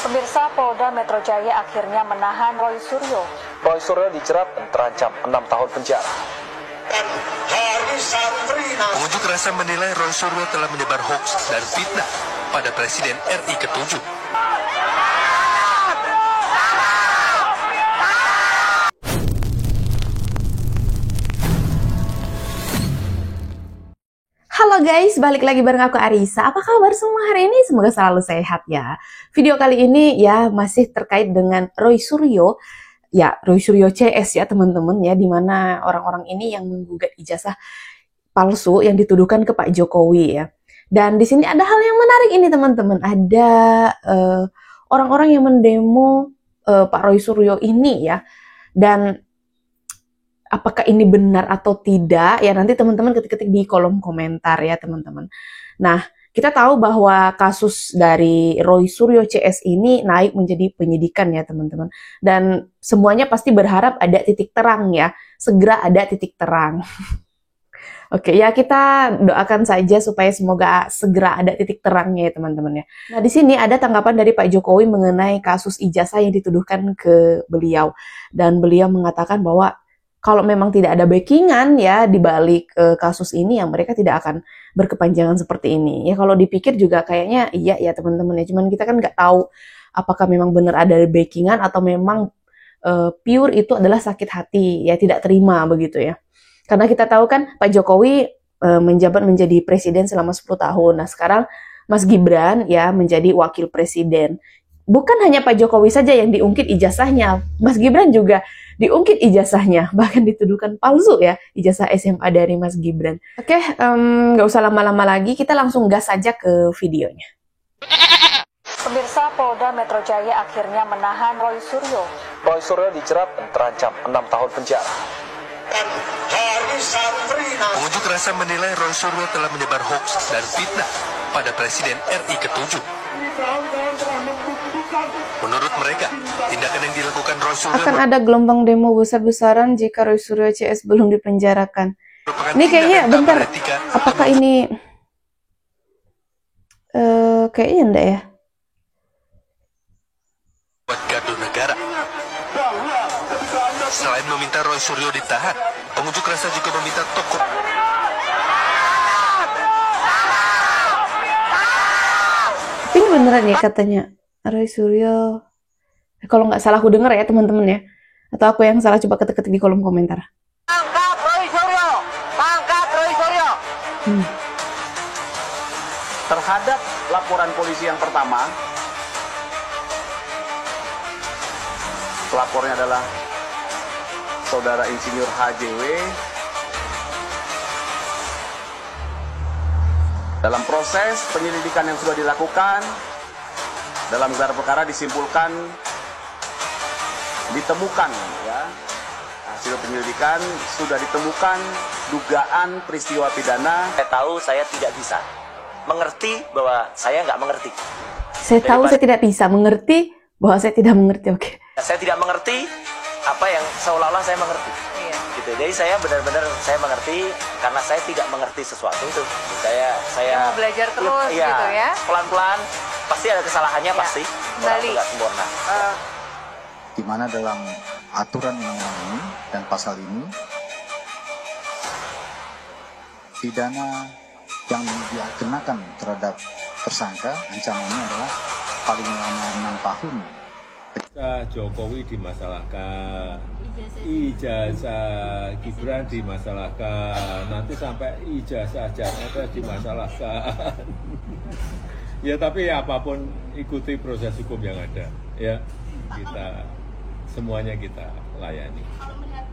Pemirsa, Polda Metro Jaya akhirnya menahan Roy Suryo. Roy Suryo dijerat dan terancam 6 tahun penjara. Pengunjuk rasa menilai Roy Suryo telah menyebar hoaks dan fitnah pada Presiden RI ke-7. Halo guys, balik lagi bareng aku Arisa. Apa kabar semua hari ini? Semoga selalu sehat ya. Video kali ini ya masih terkait dengan Roy Suryo. Ya, Roy Suryo CS ya teman-teman ya, dimana orang-orang ini yang menggugat ijazah palsu yang dituduhkan ke Pak Jokowi ya. Dan di sini ada hal yang menarik ini teman-teman. Ada orang-orang yang mendemo Pak Roy Suryo ini ya. Dan apakah ini benar atau tidak, ya nanti teman-teman ketik-ketik di kolom komentar ya teman-teman. Nah, kita tahu bahwa kasus dari Roy Suryo CS ini naik menjadi penyidikan ya teman-teman. Dan semuanya pasti berharap ada titik terang ya, segera ada titik terang. Oke, ya kita doakan saja supaya semoga segera ada titik terangnya ya teman-teman ya. Nah, di sini ada tanggapan dari Pak Jokowi mengenai kasus ijazah yang dituduhkan ke beliau. Dan beliau mengatakan bahwa kalau memang tidak ada backingan ya di balik kasus ini, yang mereka tidak akan berkepanjangan seperti ini. Ya kalau dipikir juga kayaknya iya ya teman-teman ya. Cuman kita kan nggak tahu apakah memang benar ada backingan atau memang pure itu adalah sakit hati ya, tidak terima begitu ya. Karena kita tahu kan Pak Jokowi menjabat menjadi presiden selama 10 tahun. Nah sekarang Mas Gibran ya menjadi wakil presiden. Bukan hanya Pak Jokowi saja yang diungkit ijazahnya, Mas Gibran juga diungkit ijazahnya, bahkan dituduhkan palsu ya, ijazah SMA dari Mas Gibran. Oke, nggak usah lama-lama lagi, kita langsung gas saja ke videonya. Pemirsa, Polda Metro Jaya akhirnya menahan Roy Suryo. Roy Suryo dijerat dan terancam 6 tahun penjara. Pengunjuk rasa menilai Roy Suryo telah menyebar hoaks dan fitnah pada Presiden RI ke-7. Menurut mereka, tindakan yang dilakukan Roy Suryo akan ada gelombang demo besar-besaran jika Roy Suryo CS belum dipenjarakan. Ini kayaknya bentar, apakah ini kayaknya enggak ya? Buat gaduh negara. Selain meminta Roy Suryo ditahan, pengunjuk rasa juga meminta tokoh. Tapi ini beneran ya katanya Roy Suryo. Kalau nggak salah aku denger ya teman-teman ya. Atau aku yang salah, coba ketik-ketik di kolom komentar. Tangkap Roy Suryo! Tangkap Roy Suryo! Terhadap laporan polisi yang pertama, pelapornya adalah Saudara Insinyur HJW. Dalam proses penyelidikan yang sudah dilakukan, dalam gelar perkara disimpulkan, ditemukan ya, hasil penyelidikan sudah ditemukan dugaan peristiwa pidana. Saya tahu saya tidak bisa mengerti bahwa saya nggak mengerti. Saya tahu saya tidak bisa mengerti bahwa saya tidak mengerti. Oke. Saya tidak mengerti apa yang seolah-olah saya mengerti. Gitu. Jadi saya benar-benar saya mengerti karena saya tidak mengerti sesuatu itu. Saya belajar terus ya, gitu ya. Pelan-pelan pasti ada kesalahannya ya, pasti. Kembali. Tidak sempurna. Di mana dalam aturan undang-undang ini dan pasal ini, pidana yang dikenakan terhadap tersangka ancamannya adalah paling lama 6 tahun. Jokowi dimasalahkan, ijazah Gibran dimasalahkan, nanti sampai ijazah Jakarta dimasalahkan. Ya tapi apapun ikuti proses hukum yang ada, ya kita semuanya kita layani. Kalau melihat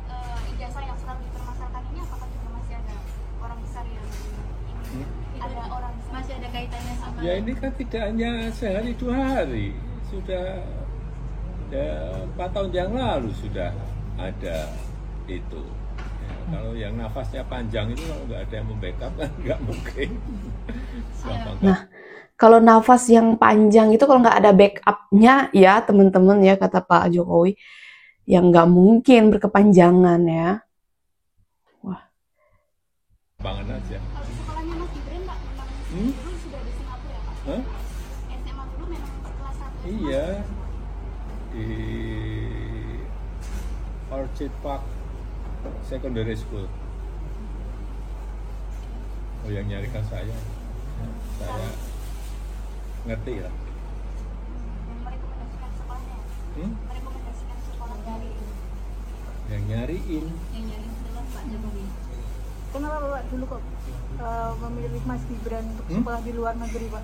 ijazah yang sedang dipermasalahkan ini, apakah juga masih ada orang besar yang ini? Ada orang besar, masih ada kaitannya sama? Ya ini kan tidak hanya sehari 2 hari, sudah 4 tahun yang lalu sudah ada itu. Ya, kalau yang nafasnya panjang itu kalau nggak ada yang membackup kan nggak mungkin. Nah, kalau nafas yang panjang itu kalau nggak ada backupnya ya teman-teman ya, kata Pak Jokowi, yang nggak mungkin berkepanjangan ya. Wah. Banget aja. Kalau sekolahnya Mas Gibran Pak, memang dulu sudah di Singapura ya Pak? SMA dulu memang kelas 1. Iya, di Orchid Park Secondary School. Oh, yang nyarikan saya ngerti lah. Merekomendasikan sekolahnya. Merekomendasikan sekolah dari Yang nyariin. yang nyari adalah Pak Jokowi. Kenapa Bapak dulu kok memilih Mas Gibran untuk sekolah di luar negeri, Pak?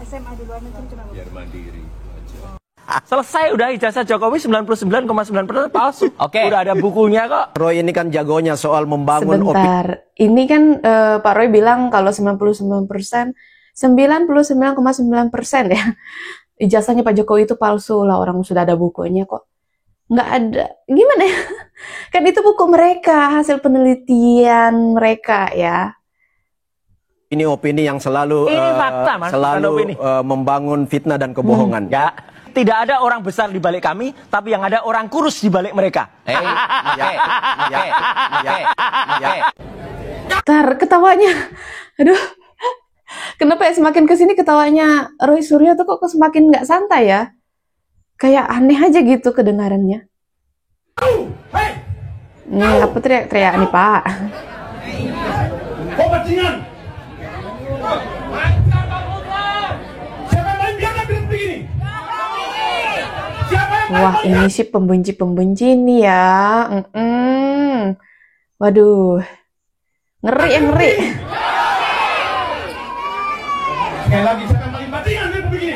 SMA di luar negeri kenapa? Biar mandiri itu aja. Selesai udah ijazah Jokowi 99,9% palsu. Oke. Udah ada bukunya kok. Roy ini kan jagonya soal membangun opini. Sebentar, ini kan Pak Roy bilang kalau 99%, 99,9% ya. Ijazahnya Pak Jokowi itu palsu lah, orang sudah ada bukunya kok. Nggak ada, gimana ya? Kan itu buku mereka, hasil penelitian mereka ya. Ini opini yang selalu Ini fakta, Mas, bukan selalu opini. membangun fitnah dan kebohongan. Ya, tidak ada orang besar di balik kami, tapi yang ada orang kurus di balik mereka. Ntar ketawanya, aduh, kenapa ya semakin kesini ketawanya Roy Suryo tuh kok semakin nggak santai ya? Kayak aneh aja gitu kedengarannya. Nih, apa teriak-teriak nih Pak? Wah, ini sih pembenci-pembenci nih ya. Waduh, ngeri ya ngeri. Sekali lagi, siapa yang paling bajingan di Republik ini?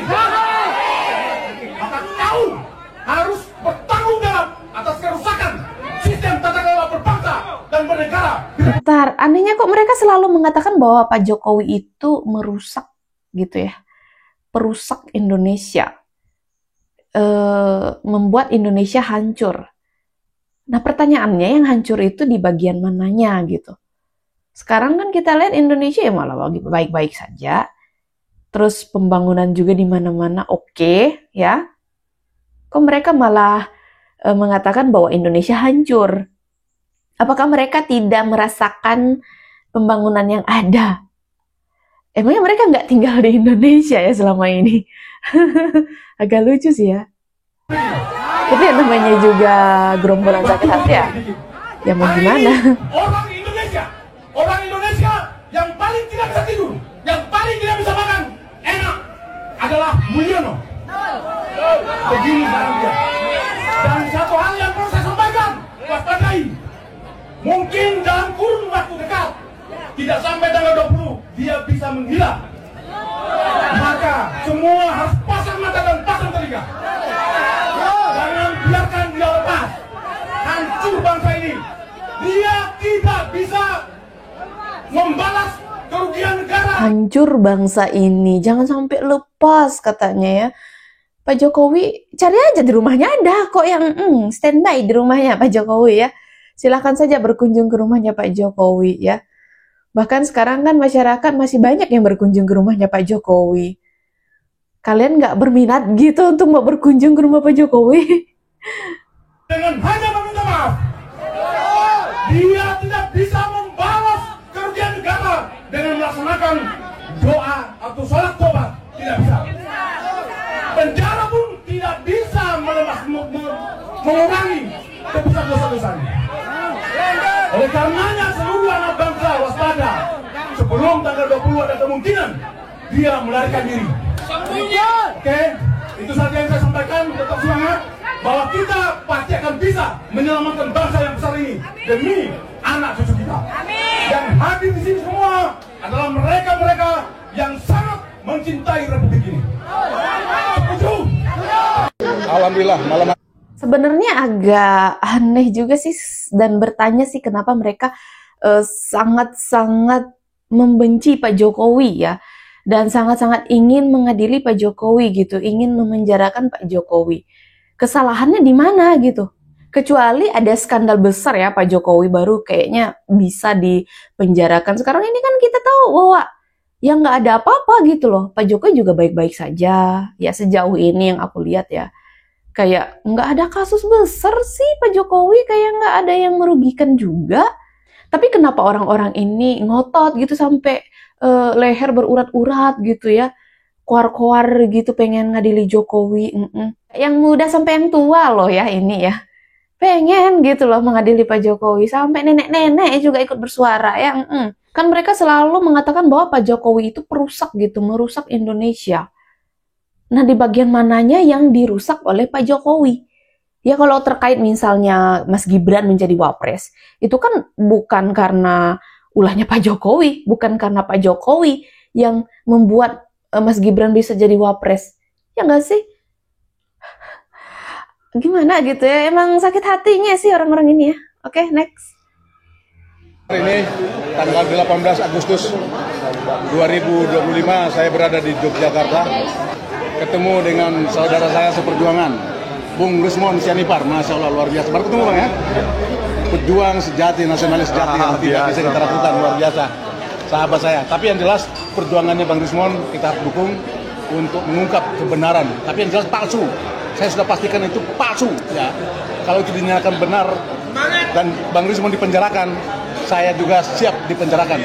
Maka kau harus bertanggung jawab atas kerusakan sistem tata kelola berbangsa dan bernegara. Bentar, anehnya kok mereka selalu mengatakan bahwa Pak Jokowi itu merusak gitu ya. Perusak Indonesia. Membuat Indonesia hancur. Nah pertanyaannya yang hancur itu di bagian mananya gitu. Sekarang kan kita lihat Indonesia ya malah baik-baik saja. Terus pembangunan juga di mana-mana oke, ya. Kok mereka malah mengatakan bahwa Indonesia hancur? Apakah mereka tidak merasakan pembangunan yang ada? Emangnya mereka nggak tinggal di Indonesia ya selama ini? Agak lucu sih ya. Itu yang namanya juga gerombolan sakit hati ya. Ya mau gimana? Orang Indonesia yang paling tidak bisa tidur, yang paling tidak bisa makan enak adalah Mulyono. Begini barang dia. Dan satu hal yang perlu saya sampaikan, waspadai. Mungkin dalam kurun waktu dekat, tidak sampai tanggal 20, dia bisa menghilang. Maka semua harus pasang mata dan pasang telinga. Jangan biarkan dia lepas. Hancur bangsa ini. Dia tidak bisa membalas kerugian negara. Hancur bangsa ini. Jangan sampai lepas katanya ya. Pak Jokowi cari aja di rumahnya ada kok yang standby di rumahnya Pak Jokowi ya. Silahkan saja berkunjung ke rumahnya Pak Jokowi ya. Bahkan sekarang kan masyarakat masih banyak yang berkunjung ke rumahnya Pak Jokowi. Kalian nggak berminat gitu untuk mau berkunjung ke rumah Pak Jokowi? Dengan hanya meminta maaf, dia tidak bisa membalas kerugian negara dengan melaksanakan doa atau sholat tobat. Tidak bisa. Penjara pun tidak bisa mengurangi tebusan dosa-dosanya. Oleh karenanya seluruh anak bangsa waspada. Sebelum tanggal 20 ada kemungkinan dia melarikan diri. Oke, itu saja yang saya sampaikan. Tetap semangat bahwa kita pasti akan bisa menyelamatkan bangsa yang besar ini demi anak cucu kita. Yang hadir di sini semua adalah mereka-mereka yang sangat mencintai Republik ini. Setuju? Alhamdulillah malam. Sebenarnya agak aneh juga sih dan bertanya sih kenapa mereka sangat-sangat membenci Pak Jokowi ya. Dan sangat-sangat ingin mengadili Pak Jokowi gitu, ingin memenjarakan Pak Jokowi. Kesalahannya di mana gitu? Kecuali ada skandal besar ya Pak Jokowi baru kayaknya bisa dipenjarakan. Sekarang ini kan kita tahu bahwa yang nggak ada apa-apa gitu loh. Pak Jokowi juga baik-baik saja. Ya sejauh ini yang aku lihat ya. Kayak nggak ada kasus besar sih Pak Jokowi, kayak nggak ada yang merugikan juga. Tapi kenapa orang-orang ini ngotot gitu sampai leher berurat-urat gitu ya. koar-koar gitu pengen ngadili Jokowi. Yang muda sampai yang tua loh ya ini ya. Pengen gitu loh mengadili Pak Jokowi. Sampai nenek-nenek juga ikut bersuara ya. Kan mereka selalu mengatakan bahwa Pak Jokowi itu perusak gitu, merusak Indonesia. Nah, di bagian mananya yang dirusak oleh Pak Jokowi? Ya kalau terkait misalnya Mas Gibran menjadi wapres, itu kan bukan karena ulahnya Pak Jokowi, bukan karena Pak Jokowi yang membuat Mas Gibran bisa jadi wapres. Ya nggak sih? Gimana gitu ya, emang sakit hatinya sih orang-orang ini ya. Oke, next. Hari ini tanggal 18 Agustus 2025 saya berada di Yogyakarta, ketemu dengan saudara saya seperjuangan, Bung Rusmon Sianipar. Masya Allah, luar biasa. Baru ketemu Bang ya? Pejuang sejati, nasionalis sejati yang tidak bisa kita ragukan, luar biasa. Sahabat saya. Tapi yang jelas perjuangannya Bang Rusmon kita dukung untuk mengungkap kebenaran. Tapi yang jelas palsu. Saya sudah pastikan itu palsu. Ya. Kalau itu dinyatakan benar dan Bang Rusmon dipenjarakan, saya juga siap dipenjarakan.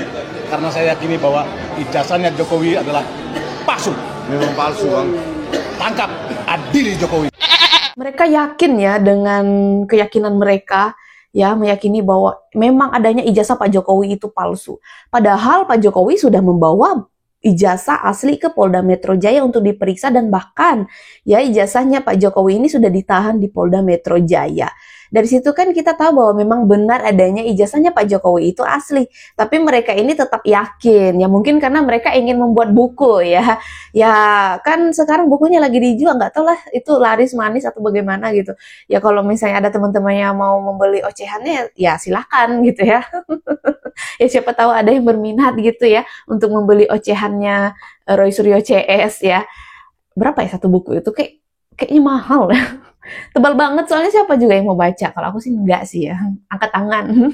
Karena saya yakini bahwa ijazahnya Jokowi adalah palsu. Memang palsu, Bang. Tangkap, adili Jokowi. Mereka yakin ya dengan keyakinan mereka, ya meyakini bahwa memang adanya ijazah Pak Jokowi itu palsu. Padahal Pak Jokowi sudah membawa ijazah asli ke Polda Metro Jaya untuk diperiksa dan bahkan ya ijazahnya Pak Jokowi ini sudah ditahan di Polda Metro Jaya. Dari situ kan kita tahu bahwa memang benar adanya ijazahnya Pak Jokowi itu asli. Tapi mereka ini tetap yakin. Ya mungkin karena mereka ingin membuat buku ya. Ya kan sekarang bukunya lagi dijual. Nggak tahu lah itu laris manis atau bagaimana gitu. Ya kalau misalnya ada teman-teman yang mau membeli ocehannya ya silakan gitu ya. Ya siapa tahu ada yang berminat gitu ya. Untuk membeli ocehannya Roy Suryo CS ya. Berapa ya satu buku itu? Kayaknya mahal ya. Tebal banget soalnya siapa juga yang mau baca. Kalau aku sih enggak sih ya, angkat tangan.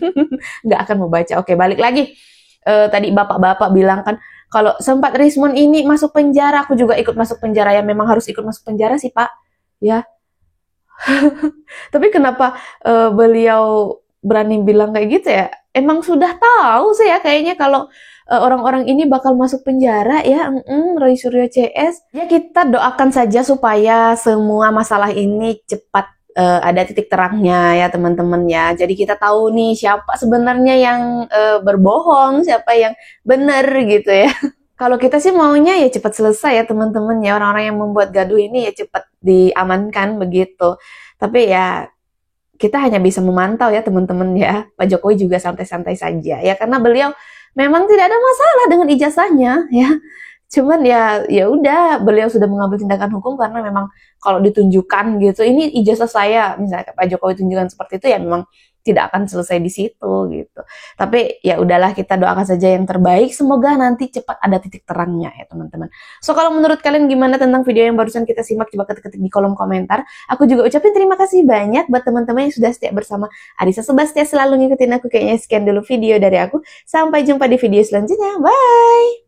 Enggak akan mau baca. Oke, balik lagi. Tadi bapak-bapak bilang kan kalau sempat Rismon ini masuk penjara, aku juga ikut masuk penjara. Ya memang harus ikut masuk penjara sih Pak ya. Tapi kenapa beliau berani bilang kayak gitu ya? Emang sudah tahu sih ya kayaknya kalau orang-orang ini bakal masuk penjara ya, Roy Suryo CS. Ya kita doakan saja supaya semua masalah ini cepat ada titik terangnya ya teman-teman ya. Jadi kita tahu nih siapa sebenarnya yang berbohong, siapa yang benar gitu ya. Kalau kita sih maunya ya cepat selesai ya teman-teman ya. Orang-orang yang membuat gaduh ini ya cepat diamankan begitu. Tapi ya kita hanya bisa memantau ya teman-teman ya. Pak Jokowi juga santai-santai saja ya karena beliau memang tidak ada masalah dengan ijazahnya ya. Cuman ya udah beliau sudah mengambil tindakan hukum karena memang kalau ditunjukkan gitu ini ijazah saya misalnya Pak Jokowi tunjukkan seperti itu ya memang tidak akan selesai di situ gitu. Tapi ya udahlah kita doakan saja yang terbaik. Semoga nanti cepat ada titik terangnya ya teman-teman. So kalau menurut kalian gimana tentang video yang barusan kita simak coba ketik-ketik di kolom komentar. Aku juga ucapin terima kasih banyak buat teman-teman yang sudah setia bersama Arisa Sebastia selalu ngikutin aku. Kayaknya sekian dulu video dari aku. Sampai jumpa di video selanjutnya. Bye!